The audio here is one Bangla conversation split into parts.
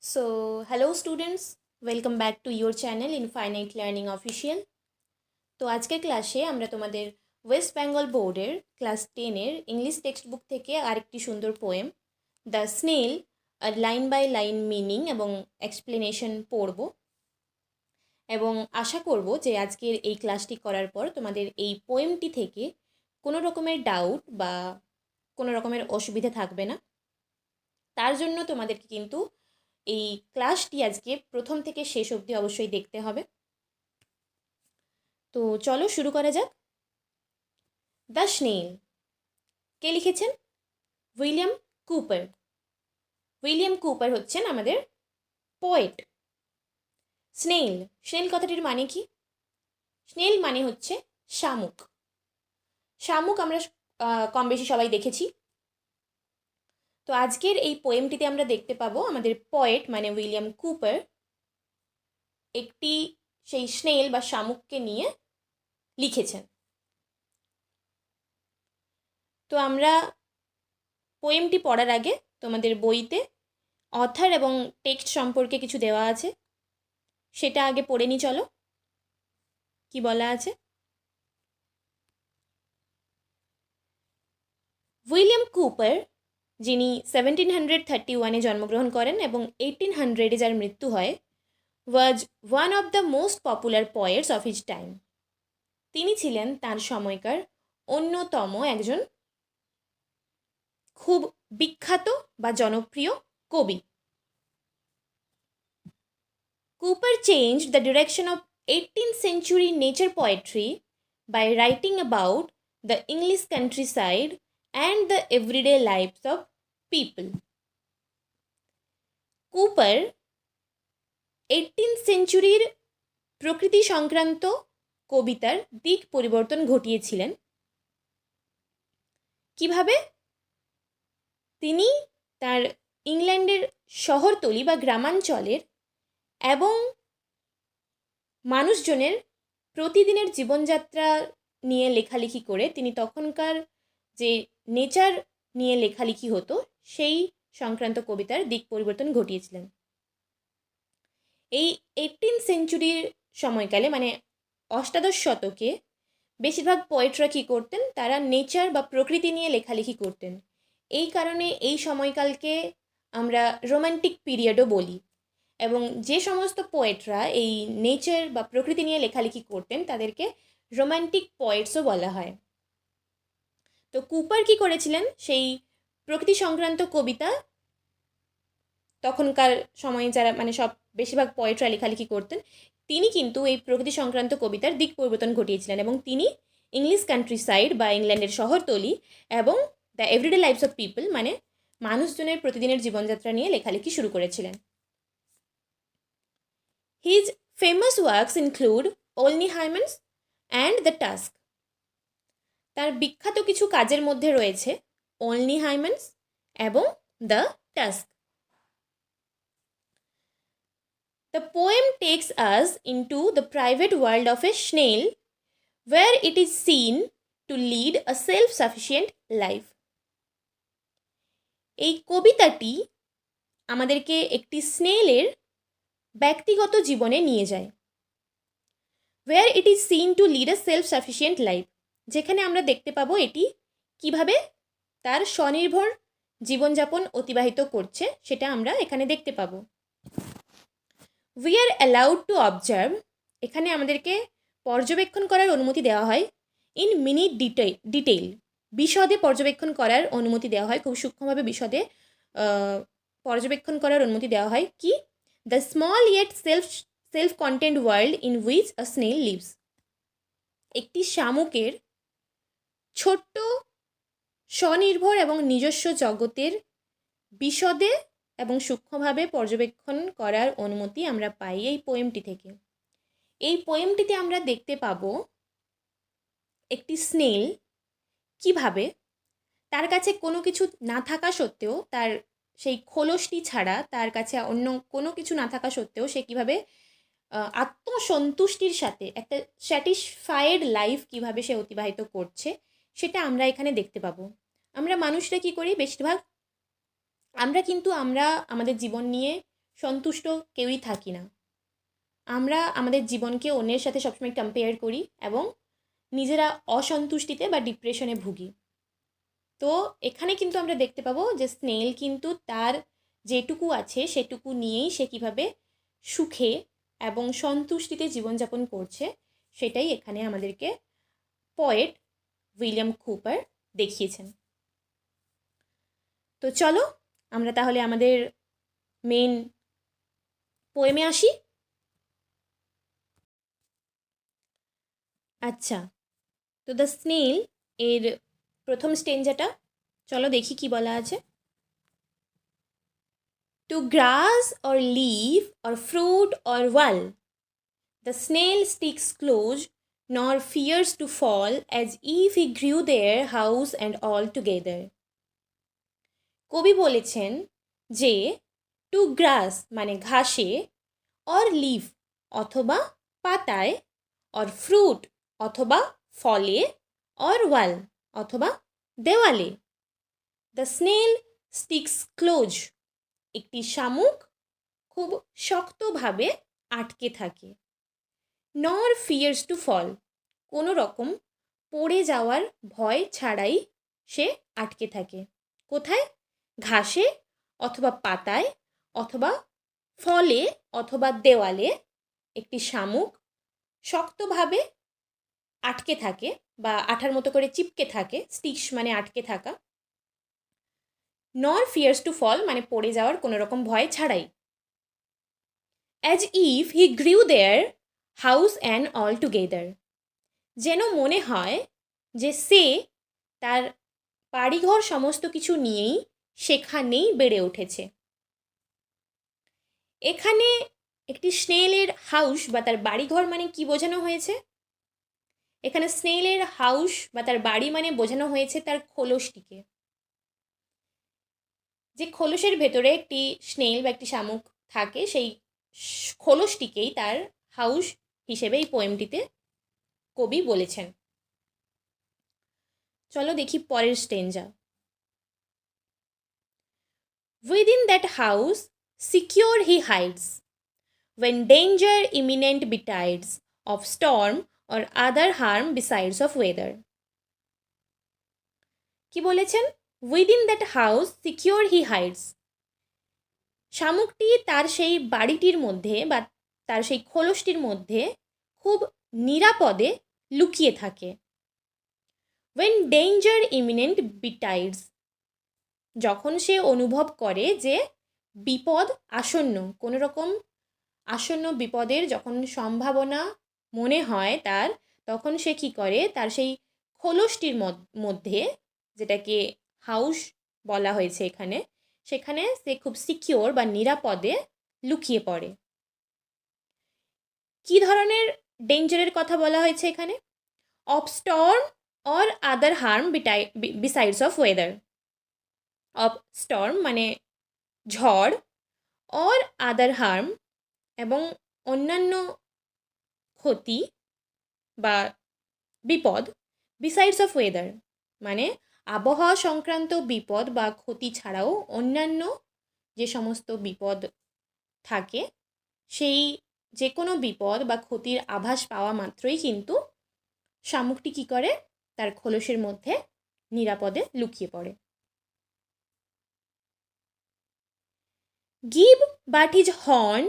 Hello students, welcome back to your channel Infinite Learning Official. তো আজকের ক্লাসে আমরা তোমাদের ওয়েস্ট বেঙ্গল বোর্ডের ক্লাস 10-এর ইংলিশ টেক্সট বুক থেকে আরেকটি সুন্দর poem the snail line by line meaning এবং এক্সপ্লেনেশন পড়ব এবং আশা করব যে আজকের এই ক্লাসটি করার পর তোমাদের এই পোয়েমটি থেকে কোনো রকমের ডাউট বা কোনো রকমের অসুবিধা থাকবে না। তার জন্য তোমাদেরকে কিন্তু এই ক্লাসটি আজকে প্রথম থেকে শেষ অবধি অবশ্যই দেখতে হবে। তো চলো শুরু করা যাক। দ্য স্নেল, কে লিখেছেন? William Cooper. উইলিয়াম কুপার হচ্ছেন আমাদের পোয়েট। স্নেল, স্নেল কথাটির মানে কি? স্নেল মানে হচ্ছে শামুক। শামুক আমরা কম বেশি সবাই দেখেছি। তো আজকের এই পোয়েমটিতে আমরা দেখতে পাবো আমাদের পোয়েট মানে উইলিয়াম কুপার একটি সেই স্নেল বা শামুককে নিয়ে লিখেছেন। তো আমরা পোয়েমটি পড়ার আগে তোমাদের বইতে অথার এবং টেক্সট সম্পর্কে কিছু দেওয়া আছে, সেটা আগে পড়ে নি। চলো কি বলা আছে। উইলিয়াম কুপার, যিনি 1731-এ জন্মগ্রহণ করেন এবং 1800-এ যার মৃত্যু হয়, was one of the most popular poets of his time. তিনি ছিলেন তার সময়কার অন্যতম একজন খুব বিখ্যাত বা জনপ্রিয় কবি। Cooper changed the direction of 18th century nature poetry by writing about the English countryside and the everyday lives of people. Cooper 18th সেঞ্চুরির প্রকৃতি সংক্রান্ত কবিতার দিক পরিবর্তন ঘটিয়েছিলেন। কিভাবে? তিনি তার ইংল্যান্ডের শহরতলি বা গ্রামাঞ্চলের এবং মানুষজনের প্রতিদিনের জীবনযাত্রা নিয়ে লেখালেখি করে তিনি তখনকার যে নেচার নিয়ে লেখালেখি হতো সেই সংক্রান্ত কবিতার দিক পরিবর্তন ঘটিয়েছিলেন। এই 18th সেঞ্চুরির সময়কালে মানে অষ্টাদশ শতকে বেশিরভাগ পোয়েটরা কী করতেন? তারা নেচার বা প্রকৃতি নিয়ে লেখালেখি করতেন। এই কারণে এই সময়কালকে আমরা রোম্যান্টিক পিরিয়ডও বলি। এবং যে সমস্ত পোয়েটরা এই নেচার বা প্রকৃতি নিয়ে লেখালেখি করতেন তাদেরকে রোম্যান্টিক পোয়েটসও বলা হয়। তো কুপার কি করেছিলেন? সেই প্রকৃতি সংক্রান্ত কবিতা তখনকার সময়ে যারা মানে সব বেশিরভাগ পোয়েটরা লেখালেখি করতেন, তিনি কিন্তু এই প্রকৃতি সংক্রান্ত কবিতার দিক পরিবর্তন ঘটিয়েছিলেন এবং তিনি ইংলিশ কান্ট্রি সাইড বা ইংল্যান্ডের শহরতলি এবং the everyday lives of people মানে মানুষজনের প্রতিদিনের জীবনযাত্রা নিয়ে লেখালেখি শুরু করেছিলেন। His famous works include Olney Hymens and The Tusk. তার বিখ্যাত কিছু কাজের মধ্যে রয়েছে Olney Hymens এবং The Tusk. The poem takes us into the private world of a snail where it is seen to lead a self-sufficient life. এই কবিতাটি আমাদেরকে একটি স্নেলের ব্যক্তিগত জীবনে নিয়ে যায়। Where it is seen to lead a self sufficient life, যেখানে আমরা দেখতে পাবো এটি কিভাবে তার স্বনির্ভর জীবনযাপন অতিবাহিত করছে সেটা আমরা এখানে দেখতে পাবো। We are allowed to observe, এখানে আমাদেরকে পর্যবেক্ষণ করার অনুমতি দেওয়া হয়। ইন মিনিট ডিটেইল, বিশদে পর্যবেক্ষণ করার অনুমতি দেওয়া হয়, খুব সূক্ষ্মভাবে বিশদে পর্যবেক্ষণ করার অনুমতি দেওয়া হয়। কি? The small yet self content world in which a snail lives, একটি শামুকের ছোট্ট স্বনির্ভর এবং নিজস্ব জগতের বিশদে এবং সূক্ষ্মভাবে পর্যবেক্ষণ করার অনুমতি আমরা পাই এই পোয়েমটি থেকে। এই পোয়েমটিতে আমরা দেখতে পাবো একটি স্নেল কিভাবে তার কাছে কোনো কিছু না থাকা সত্ত্বেও, তার সেই খোলসটি ছাড়া তার কাছে অন্য কোনো কিছু না থাকা সত্ত্বেও সে কীভাবে আত্মসন্তুষ্টির সাথে একটা স্যাটিসফাইড লাইফ কিভাবে সে অতিবাহিত করছে সেটা আমরা এখানে দেখতে পাবো। আমরা মানুষরা কি করি? বেশিরভাগ আমরা আমাদের জীবন নিয়ে সন্তুষ্ট কেউই থাকি না। আমরা আমাদের জীবনকে অন্যের সাথে সবসময় কম্পেয়ার করি এবং নিজেরা অসন্তুষ্টিতে বা ডিপ্রেশনে ভুগি। তো এখানে কিন্তু আমরা দেখতে পাবো যে স্নেল কিন্তু তার যেটুকু আছে সেটুকু নিয়েই সে কীভাবে সুখে এবং সন্তুষ্টিতে জীবনযাপন করছে সেটাই এখানে আমাদেরকে পোয়েট উইলিয়াম কুপার দেখিয়েছেন। তো চলো আমরা তাহলে আমাদের মেন পোয়েমে আসি। আচ্ছা, তো দ্য স্নেল এর প্রথম স্টেঞ্জাটা চলো দেখি কি বলা আছে। To grass or leaf or fruit or wall the snail sticks close nor fears to fall as if he grew their house and all together. কবি বলেছেন যে টু গ্রাস মানে ঘাসে, অর লিভ অথবা পাতায়, অর ফ্রুট অথবা ফলে, অর ওয়াল অথবা দেওয়ালে, দ্য স্নেল স্টিক্স ক্লোজ একটি শামুক খুব শক্তভাবে আটকে থাকে। নর ফিয়ার্স টু ফল কোনো রকম পড়ে যাওয়ার ভয় ছাড়াই সে আটকে থাকে। কোথায়? ঘাসে অথবা পাতায় অথবা ফলে অথবা দেওয়ালে একটি শামুক শক্তভাবে আটকে থাকে বা আঠার মতো করে চিপকে থাকে। স্টিক্স মানে আটকে থাকা। নর ফিয়ার্স টু ফল মানে পড়ে যাওয়ার কোনো রকম ভয় ছাড়াই। As if he গ্রিউ their house and all together যেন মনে হয় যে সে তার বাড়িঘর সমস্ত কিছু নিয়েই সেখানেই বেড়ে উঠেছে। এখানে একটি স্নেলের হাউস বা তার বাড়িঘর মানে কি বোঝানো হয়েছে? এখানে স্নেলের হাউস বা তার বাড়ি মানে বোঝানো হয়েছে তার খোলসটিকে। যে খোলসের ভেতরে একটি স্নেল বা একটি শামুক থাকে সেই খোলসটিকেই তার হাউস হিসেবে এই পোয়েমটিতে কবি বলেছেন। চলো দেখি পরের stanza. Within that house secure he hides, when danger imminent betides, of storm or other harm besides of weather. কি বলেছেন? Within that house secure he hides শামুকটি তার সেই বাড়িটির মধ্যে বা তার সেই খোলসটির মধ্যে খুব নিরাপদে লুকিয়ে থাকে। ওয়েন ডেঞ্জার ইমিনেন্ট বিটাইডস যখন সে অনুভব করে যে বিপদ আসন্ন, কোনো রকম আসন্ন বিপদের যখন সম্ভাবনা মনে হয় তার, তখন সে কী করে তার সেই খোলসটির মধ্যে, যেটাকে হাউস বলা হয়েছে এখানে, সেখানে সে খুব সিকিওর বা নিরাপদে লুকিয়ে পড়ে। কী ধরনের ডেঞ্জারের কথা বলা হয়েছে এখানে? Of Sturm or other harm besides of weather. Of Sturm মানে ঝড়, অর আদার হার্ম এবং অন্যান্য ক্ষতি বা বিপদ, বিসাইডস অফ ওয়েদার মানে আবহাওয়া সংক্রান্ত বিপদ বা ক্ষতি ছাড়াও অন্যান্য যে সমস্ত বিপদ থাকে, সেই যে কোনো বিপদ বা ক্ষতির আভাস পাওয়া মাত্রই কিন্তু শামুকটি কী করে তার খোলসের মধ্যে নিরাপদে লুকিয়ে পড়ে। Give but his horn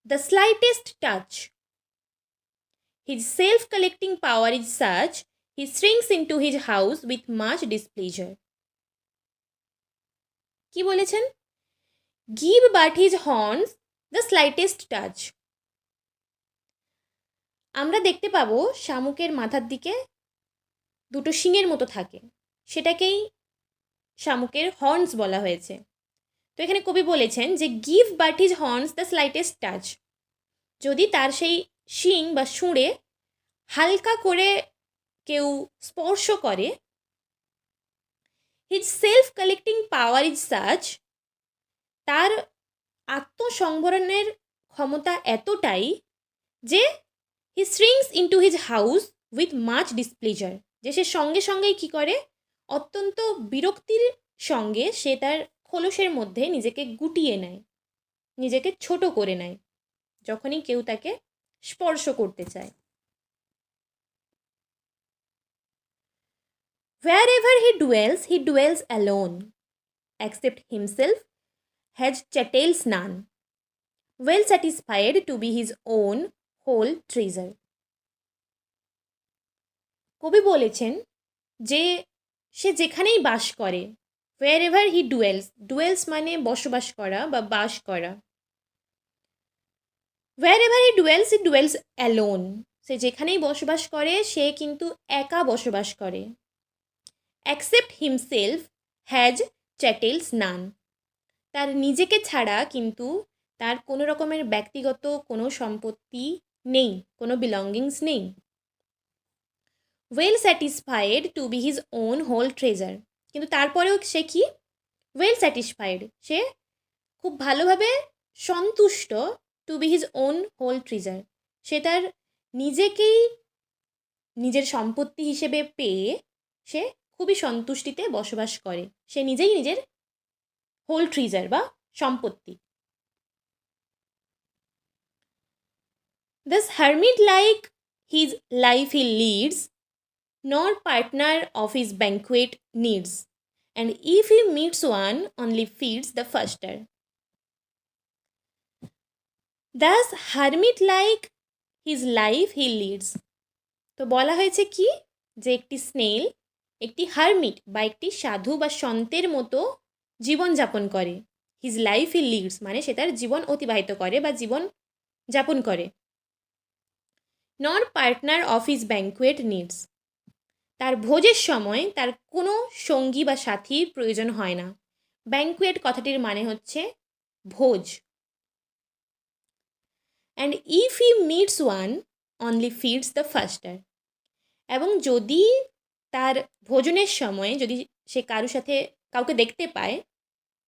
the slightest touch. His self-collecting power is such, he shrinks into his house with much displeasure. কি বলেছেন? Give but his horns the slightest touch. আমরা দেখতে পাবো শামুকের মাথার দিকে দুটো শিঙের মতো থাকে, সেটাকেই শামুকের হর্নস বলা হয়েছে। তো এখানে কবি বলেছেন যে give but his horns the slightest touch, যদি তার সেই শিং বা শুঁড়ে হালকা করে কেউ স্পর্শ করে, his self collecting power is such, তার আত্মসংবরণের ক্ষমতা এতটাই যে he shrinks into his house with much displeasure, যে সে সঙ্গে সঙ্গেই কী করে অত্যন্ত বিরক্তির সঙ্গে সে তার খোলসের মধ্যে নিজেকে গুটিয়ে নেয়। নিজেকে ছোট করে নেয় যখনই কেউ তাকে স্পর্শ করতে চায়। Wherever he dwells alone, except himself has chattels none, well satisfied to be his own whole treasure. কবি বলেছেন যে সে যেখানেই বাস করে, wherever he dwells মানে বসবাস করা বা বাস করা, wherever he dwells alone, সে যেখানেই বসবাস করে সে কিন্তু একা বসবাস করে। except himself has chattels none, তার নিজেকে ছাড়া কিন্তু তার কোনো রকমের ব্যক্তিগত কোনো সম্পত্তি নেই, কোনো বিলঙ্গিংস নেই। Well satisfied to be his own whole treasure, কিন্তু তারপরেও সে কি ওয়েল স্যাটিসফাইড, সে খুব ভালোভাবে সন্তুষ্ট, to be his own whole treasure, সে তার নিজেকেই নিজের সম্পত্তি হিসেবে পেয়ে সে খুবই সন্তুষ্টিতে বসবাস করে, সে নিজেই নিজের হোল ট্রেজার বা সম্পত্তি। This hermit-like his life he leads, nor partner of his banquet needs, and if he meets one, only feeds the faster. Thus hermit-like his life he leads. তো বলা হয়েছে কি যে একটি স্নেল একটি হারমিট বা একটি সাধু বা সন্তের মতো জীবনযাপন করে। হিজ লাইফ হি লিডস মানে সে তার জীবন অতিবাহিত করে বা জীবন যাপন করে। নর partner of his banquet needs, তার ভোজের সময় তার কোনো সঙ্গী বা সাথীর প্রয়োজন হয় না। ব্যাঙ্কুয়েট কথাটির মানে হচ্ছে ভোজ। And if he meets one only feeds the ফাস্টার, এবং যদি তার ভোজনের সময় যদি সে কারোর সাথে কাউকে দেখতে পায়,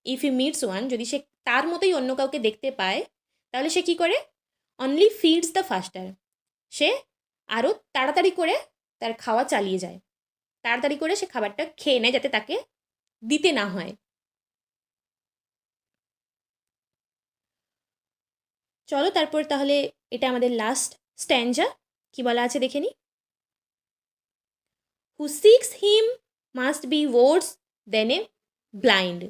ইফ হি মিটস ওয়ান, যদি সে তার মতোই অন্য কাউকে দেখতে পায়, তাহলে সে কী করে? অনলি ফিডস দ্য ফাস্টার, সে আরও তাড়াতাড়ি করে তার খাওয়া চালিয়ে যায়, তাড়াতাড়ি করে সে খাবারটা খেয়ে নেয় যাতে তাকে দিতে না হয়। চলো তারপর তাহলে এটা আমাদের লাস্ট স্ট্যান্জা, কি বলা আছে দেখে নিই। Who seeks him must be worse than a blind,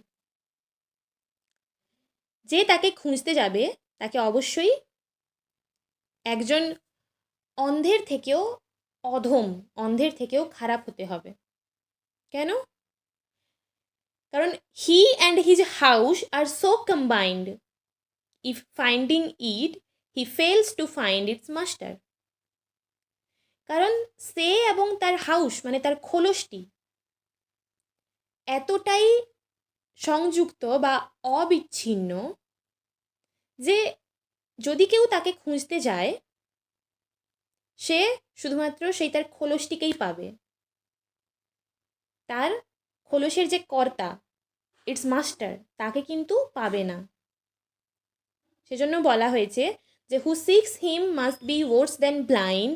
যে তাকে খুঁজতে যাবে তাকে অবশ্যই একজন অন্ধের থেকেও অধম, অন্ধের থেকেও খারাপ হতে হবে। কেন? কারণ he and his house are so combined, if finding it he fails to find its master. কারণ সে এবং তার হাউস মানে তার খোলসটি এতটাই সংযুক্ত বা অবিচ্ছিন্ন যে যদি কেউ তাকে খুঁজতে যায় সে শুধুমাত্র সেই তার খোলসটিকেই পাবে, তার খোলসের যে কর্তা ইটস মাস্টার তাকে কিন্তু পাবে না। সেজন্য বলা হয়েছে যে who seeks him must be worse than blind,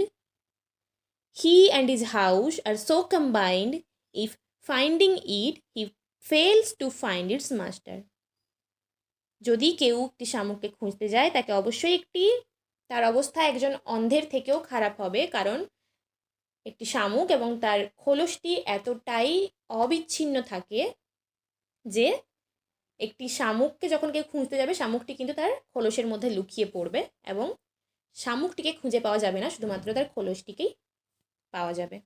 he and his house are so combined, if finding it he fails to find its master. যদি কেউ একটি শামুককে খুঁজতে যায় তাকে অবশ্যই তার অবস্থা একজন অন্ধের থেকেও খারাপ হবে, কারণ একটি শামুক এবং তার খোলসটি এতটাই অবিচ্ছিন্ন থাকে যে একটি শামুককে যখন কেউ খুঁজতে যাবে শামুকটি কিন্তু তার খোলসের মধ্যে লুকিয়ে পড়বে এবং শামুকটিকে খুঁজে পাওয়া যাবে না, শুধুমাত্র তার খোলসটিকেই পাওয়া যাবে।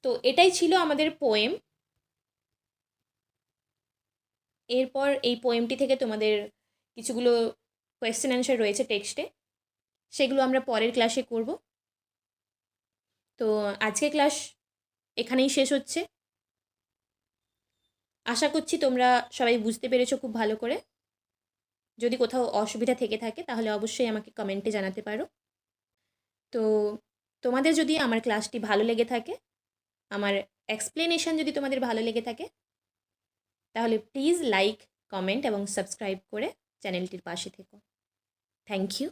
তো এটাই ছিল আমাদের পোয়েম। এরপর এই পোয়েমটি থেকে তোমাদের কিছুগুলো কোয়েশ্চেন অ্যান্সার রয়েছে টেক্সটে, সেগুলো আমরা পরের ক্লাসে করব। তো আজকে ক্লাস এখানেই শেষ হচ্ছে। আশা করছি তোমরা সবাই বুঝতে পেরেছো খুব ভালো করে। যদি কোথাও অসুবিধা থেকে থাকে তাহলে অবশ্যই আমাকে কমেন্টে জানাতে পারো। তো তোমাদের যদি আমার ক্লাসটি ভালো লেগে থাকে, আমার এক্সপ্লেনেশন যদি তোমাদের ভালো লেগে থাকে, তাহলে প্লিজ লাইক, কমেন্ট এবং সাবস্ক্রাইব করে চ্যানেলটির পাশে থেকো। Thank you.